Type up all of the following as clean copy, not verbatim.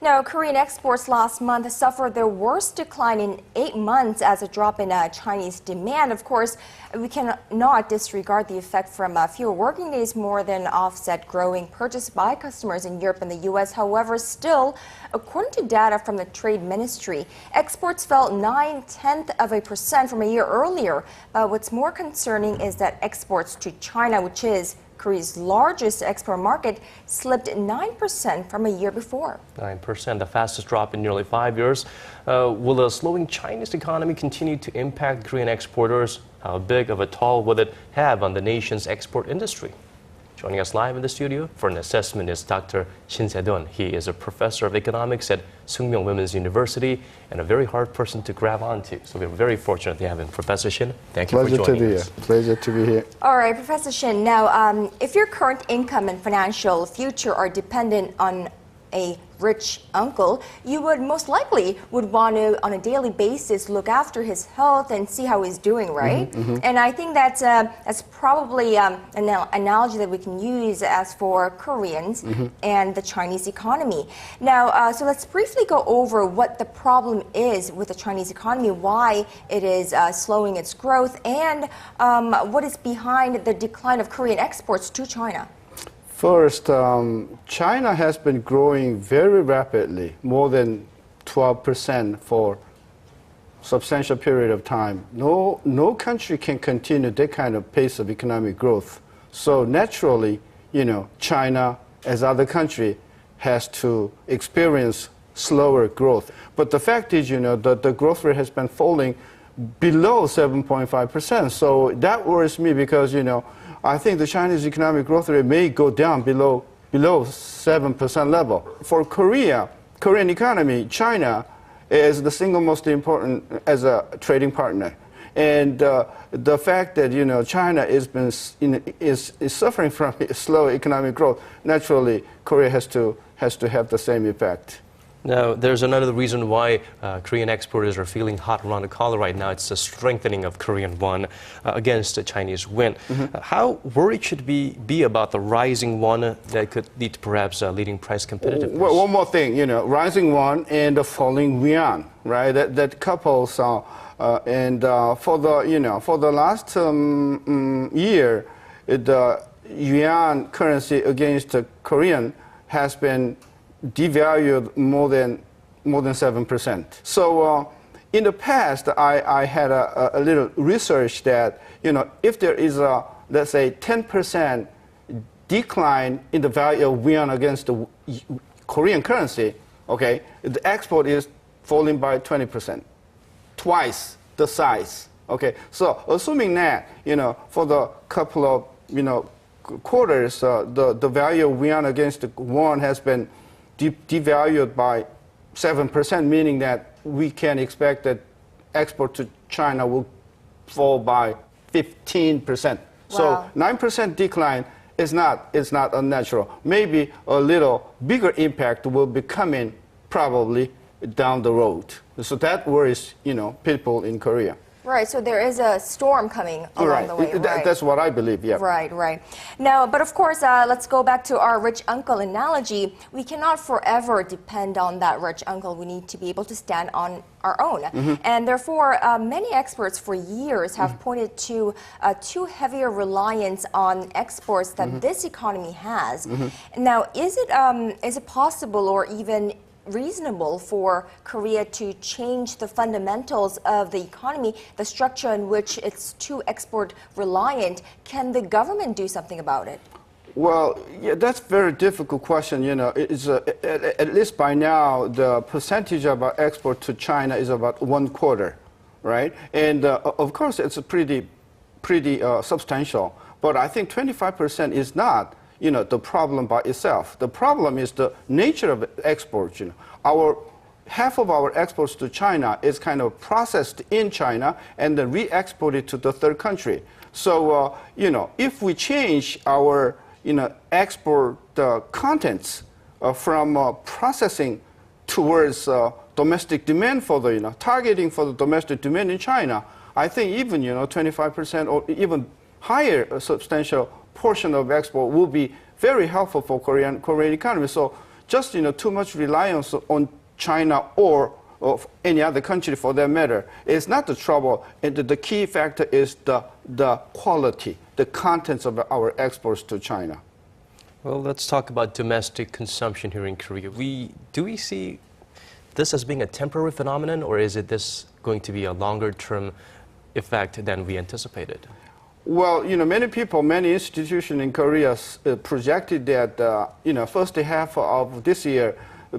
Now, Korean exports last month suffered their worst decline in 8 months as a drop in Chinese demand. Of course, we cannot disregard the effect from fewer working days more than offset growing purchase by customers in Europe and the U.S. However, still, according to data from the Trade Ministry, exports fell 0.9% from a year earlier. What's more concerning is that exports to China, which is Korea's largest export market, slipped 9% from a year before. 9%, the fastest drop in nearly 5 years. Will a slowing Chinese economy continue to impact Korean exporters? How big of a toll will it have on the nation's export industry? Joining us live in the studio for an assessment is Dr. Shin Se-don. He is a professor of economics at Sukmyung Women's University and a very hard person to grab onto. So we're very fortunate to have him. Professor Shin, thank you for joining us. Pleasure to be here. All right, Professor Shin. Now, if your current income and financial future are dependent on a rich uncle, you would most likely want to, on a daily basis, look after his health and see how he's doing, right? And I think that's probably an analogy that we can use as for Koreans and the Chinese economy. Now, so let's briefly go over what the problem is with the Chinese economy, why it is slowing its growth, and what is behind the decline of Korean exports to China. First, China has been growing very rapidly, more than 12% for a substantial period of time. No country can continue that kind of pace of economic growth. So naturally, China, as other country, has to experience slower growth. But the fact is, the growth rate has been falling below 7.5%. So that worries me because, I think the Chinese economic growth rate may go down below 7% level. For Korean economy, China is the single most important as a trading partner. And the fact that China is suffering from slow economic growth, naturally Korea has to have the same effect. Now, there's another reason why Korean exporters are feeling hot around the collar right now. It's the strengthening of Korean won against the Chinese yuan. How worried should we be about the rising won that could lead to perhaps leading price competitiveness? Well, one more thing, rising won and the falling yuan, right? That couples, and for the last year, the yuan currency against the Korean has been devalued more than 7%. So in the past, I had a little research that if there is a, let's say, 10% decline in the value of yuan against the Korean currency, okay, the export is falling by 20%, twice the size. Okay, so assuming that for the couple of quarters, the value of yuan against the won has been devalued by 7%, meaning that we can expect that export to China will fall by 15%. Wow. So 9% decline is not unnatural. Maybe a little bigger impact will be coming probably down the road. So that worries people in Korea. Right, so there is a storm coming along the way, right? That's what I believe, yeah. Right. Now, but of course, let's go back to our rich uncle analogy. We cannot forever depend on that rich uncle. We need to be able to stand on our own. And therefore, many experts for years have pointed to too heavy a reliance on exports that this economy has. Now, is it possible or even reasonable for Korea to change the fundamentals of the economy, the structure in which it's too export reliant? Can the government do something about it? Well, yeah, that's a very difficult question. It's at least by now the percentage of our export to China is about 1/4, right? And of course, it's a pretty substantial. But I think 25% is not the problem by itself. The problem is the nature of exports. Half of our exports to China is kind of processed in China and then re-exported to the third country. So, if we change our, export contents from processing towards domestic demand for the, targeting for the domestic demand in China, I think even, 25% or even higher, a substantial portion of export will be very helpful for Korean economy. So just too much reliance on China or of any other country for that matter. It's not the trouble. And the key factor is the quality, the contents of our exports to China. Well, let's talk about domestic consumption here in Korea. Do we see this as being a temporary phenomenon, or is this going to be a longer-term effect than we anticipated? Well, many people, many institutions in Korea projected that, first half of this year,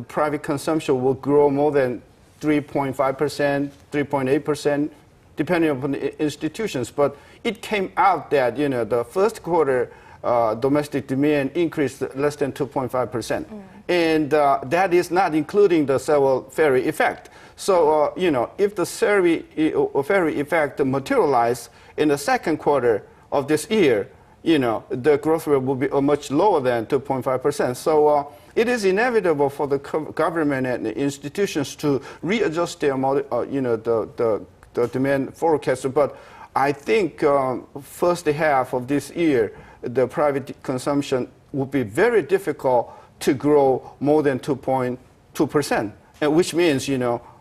private consumption will grow more than 3.5%, 3.8%, depending upon the institutions. But it came out that, the first quarter domestic demand increased less than 2.5%. And that is not including the Sewol ferry effect. So, if the ferry effect materializes in the second quarter of this year, the growth rate will be much lower than 2.5%. So it is inevitable for the government and the institutions to readjust their, the demand forecast. But I think first half of this year, the private consumption will be very difficult to grow more than 2.2%, and which means,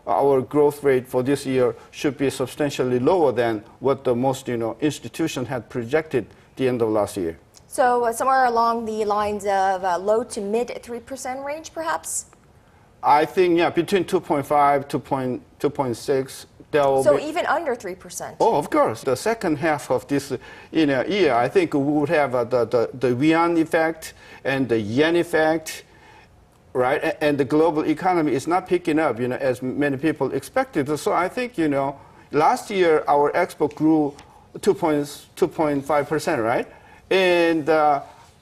our growth rate for this year should be substantially lower than what the most, institutions had projected at the end of last year. So somewhere along the lines of low to mid 3% range, perhaps? I think, yeah, between 2.5 to 2.6. So even under 3%? Oh, of course. The second half of this year, I think we would have the yuan effect and the yen effect, right? And the global economy is not picking up, as many people expected. So I think, last year our export grew 2.5%, right? And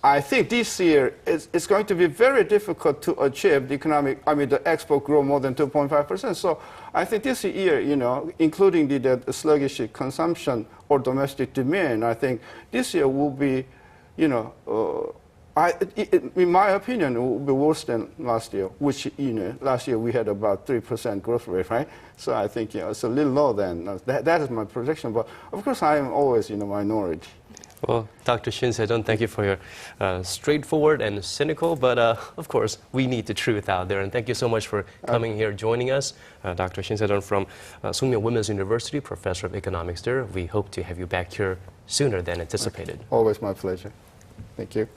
I think this year it's going to be very difficult to achieve the export grow more than 2.5%. So I think this year, including the sluggish consumption or domestic demand, I think this year will be, in my opinion, it will be worse than last year, which, last year we had about 3% growth rate, right? So I think, it's a little lower than that is my projection. But of course, I am always in a minority. Well, Dr. Shin Se-don, thank you for your straightforward and cynical, but of course, we need the truth out there. And thank you so much for coming here, joining us. Dr. Shin Se-don from Sukmyung Women's University, Professor of Economics there. We hope to have you back here sooner than anticipated. Always my pleasure. Thank you.